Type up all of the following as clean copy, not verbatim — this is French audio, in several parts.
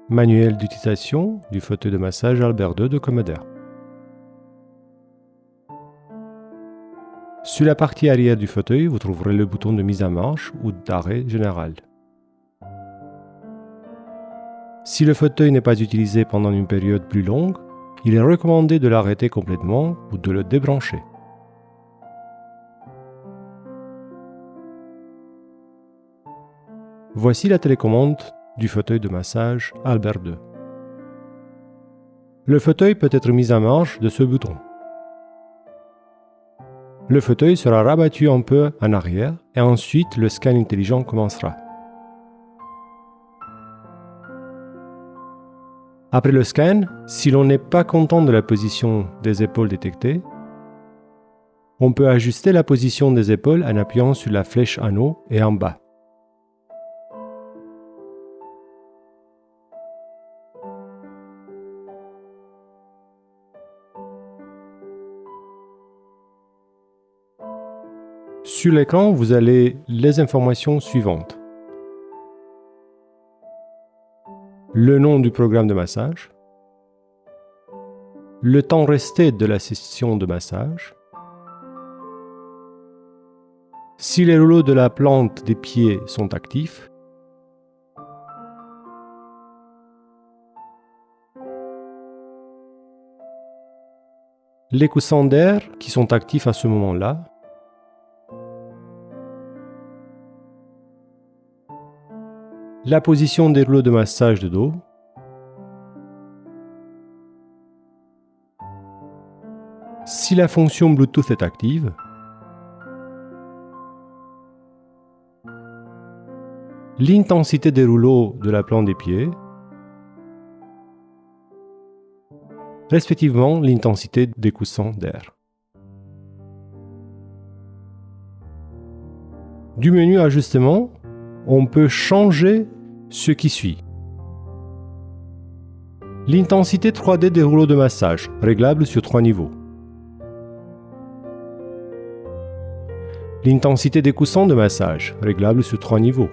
Manuel d'utilisation du fauteuil de massage Albert II de Commodore. Sur la partie arrière du fauteuil, vous trouverez le bouton de mise en marche ou d'arrêt général. Si le fauteuil n'est pas utilisé pendant une période plus longue, il est recommandé de l'arrêter complètement ou de le débrancher. Voici la télécommande du fauteuil de massage Albert II. Le fauteuil peut être mis en marche de ce bouton. Le fauteuil sera rabattu un peu en arrière et ensuite le scan intelligent commencera. Après le scan, si l'on n'est pas content de la position des épaules détectées, on peut ajuster la position des épaules en appuyant sur la flèche en haut et en bas. Sur l'écran, vous avez les informations suivantes. Le nom du programme de massage, le temps resté de la session de massage, si les rouleaux de la plante des pieds sont actifs, les coussins d'air qui sont actifs à ce moment-là, la position des rouleaux de massage de dos, si la fonction Bluetooth est active, l'intensité des rouleaux de la plante des pieds, respectivement l'intensité des coussins d'air. Du menu Ajustement, on peut changer ce qui suit. L'intensité 3D des rouleaux de massage, réglable sur 3 niveaux. L'intensité des coussins de massage, réglable sur 3 niveaux.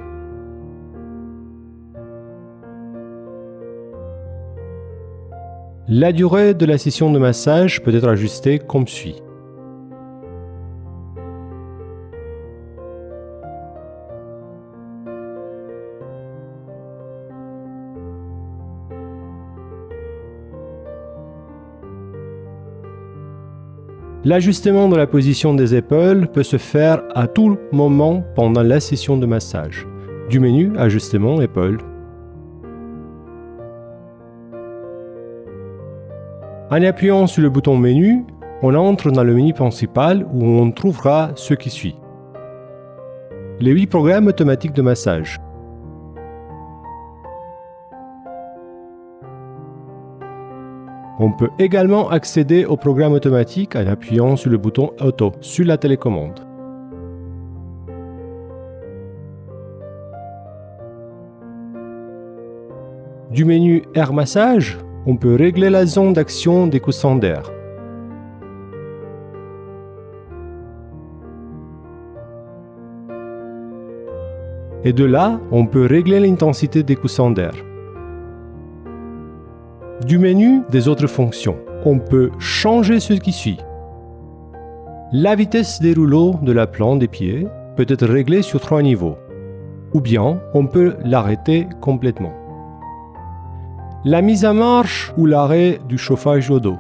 La durée de la session de massage peut être ajustée comme suit. L'ajustement de la position des épaules peut se faire à tout moment pendant la session de massage. Du menu Ajustement épaules. En appuyant sur le bouton Menu, on entre dans le menu principal où on trouvera ce qui suit. Les 8 programmes automatiques de massage. On peut également accéder au programme automatique en appuyant sur le bouton Auto sur la télécommande. Du menu Air Massage, on peut régler la zone d'action des coussins d'air. Et de là, on peut régler l'intensité des coussins d'air. Du menu des autres fonctions, on peut changer ce qui suit. La vitesse des rouleaux de la plante des pieds peut être réglée sur 3 niveaux, ou bien on peut l'arrêter complètement. La mise en marche ou l'arrêt du chauffage au dos.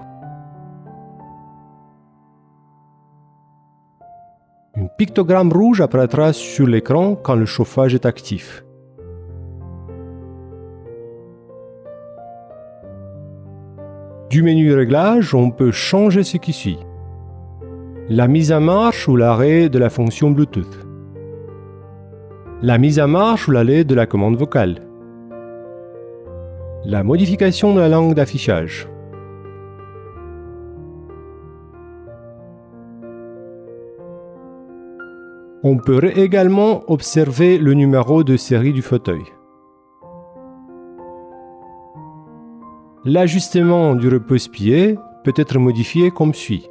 Un pictogramme rouge apparaîtra sur l'écran quand le chauffage est actif. Du menu Réglage, on peut changer ce qui suit. La mise en marche ou l'arrêt de la fonction Bluetooth. La mise en marche ou l'arrêt de la commande vocale. La modification de la langue d'affichage. On peut également observer le numéro de série du fauteuil. L'ajustement du repose-pied peut être modifié comme suit.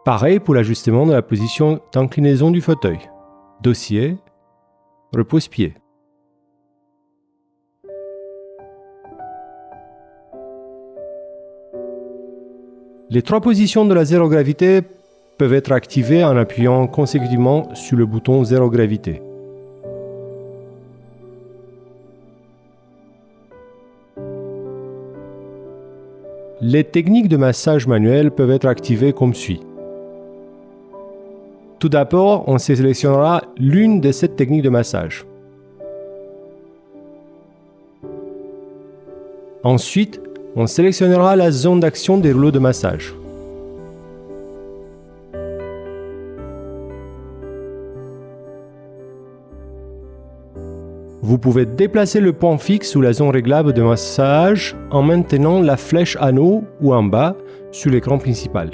Pareil pour l'ajustement de la position d'inclinaison du fauteuil. dossier, repose-pied. Les 3 positions de la zéro gravité peuvent être activées en appuyant consécutivement sur le bouton zéro gravité. Les techniques de massage manuel peuvent être activées comme suit. Tout d'abord, on sélectionnera l'une de ces techniques de massage. Ensuite, on sélectionnera la zone d'action des rouleaux de massage. Vous pouvez déplacer le point fixe ou la zone réglable de massage en maintenant la flèche en haut ou en bas sur l'écran principal.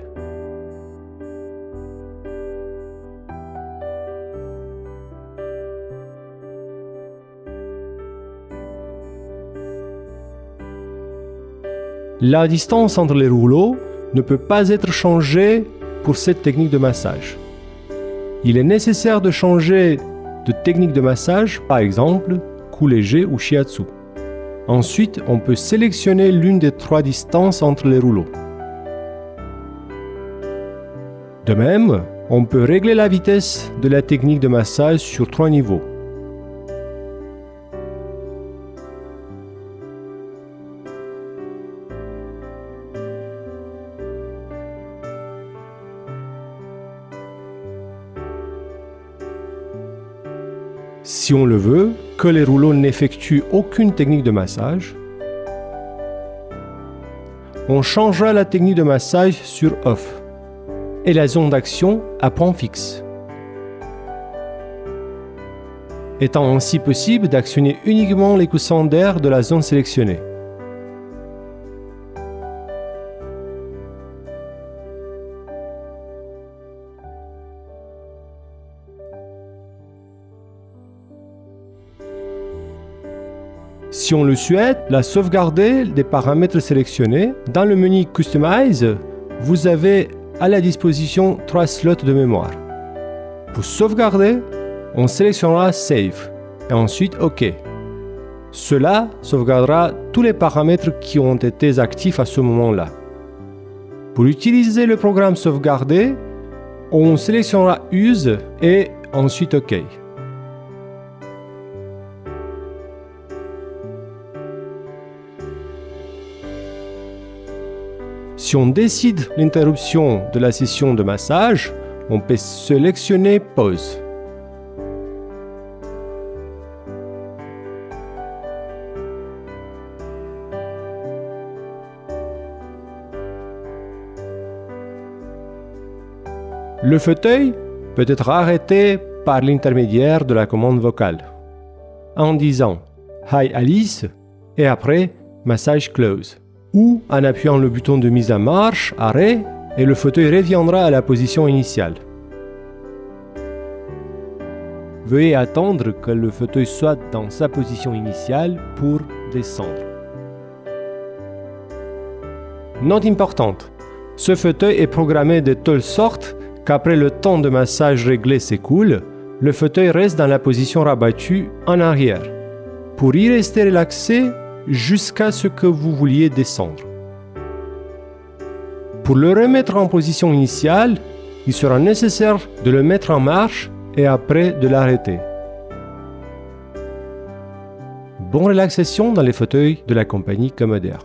La distance entre les rouleaux ne peut pas être changée pour cette technique de massage. Il est nécessaire de changer de technique de massage, par exemple, cou léger ou shiatsu. Ensuite, on peut sélectionner l'une des 3 distances entre les rouleaux. De même, on peut régler la vitesse de la technique de massage sur 3 niveaux. Si on le veut, que les rouleaux n'effectuent aucune technique de massage, on changera la technique de massage sur Off et la zone d'action à point fixe, étant ainsi possible d'actionner uniquement les coussins d'air de la zone sélectionnée. Si on le souhaite, la sauvegarder des paramètres sélectionnés. Dans le menu Customize, vous avez à la disposition 3 slots de mémoire. Pour sauvegarder, on sélectionnera Save et ensuite OK. Cela sauvegardera tous les paramètres qui ont été actifs à ce moment-là. Pour utiliser le programme sauvegardé, on sélectionnera Use et ensuite OK. Si on décide l'interruption de la session de massage, on peut sélectionner Pause. Le fauteuil peut être arrêté par l'intermédiaire de la commande vocale, en disant « Hi Alice » et après « Massage Close » ou en appuyant le bouton de mise en marche, arrêt, et le fauteuil reviendra à la position initiale. Veuillez attendre que le fauteuil soit dans sa position initiale pour descendre. Note importante, ce fauteuil est programmé de telle sorte qu'après le temps de massage réglé s'écoule, le fauteuil reste dans la position rabattue en arrière, pour y rester relaxé jusqu'à ce que vous vouliez descendre. Pour le remettre en position initiale, il sera nécessaire de le mettre en marche et après de l'arrêter. Bonne relaxation dans les fauteuils de la compagnie Commodaire.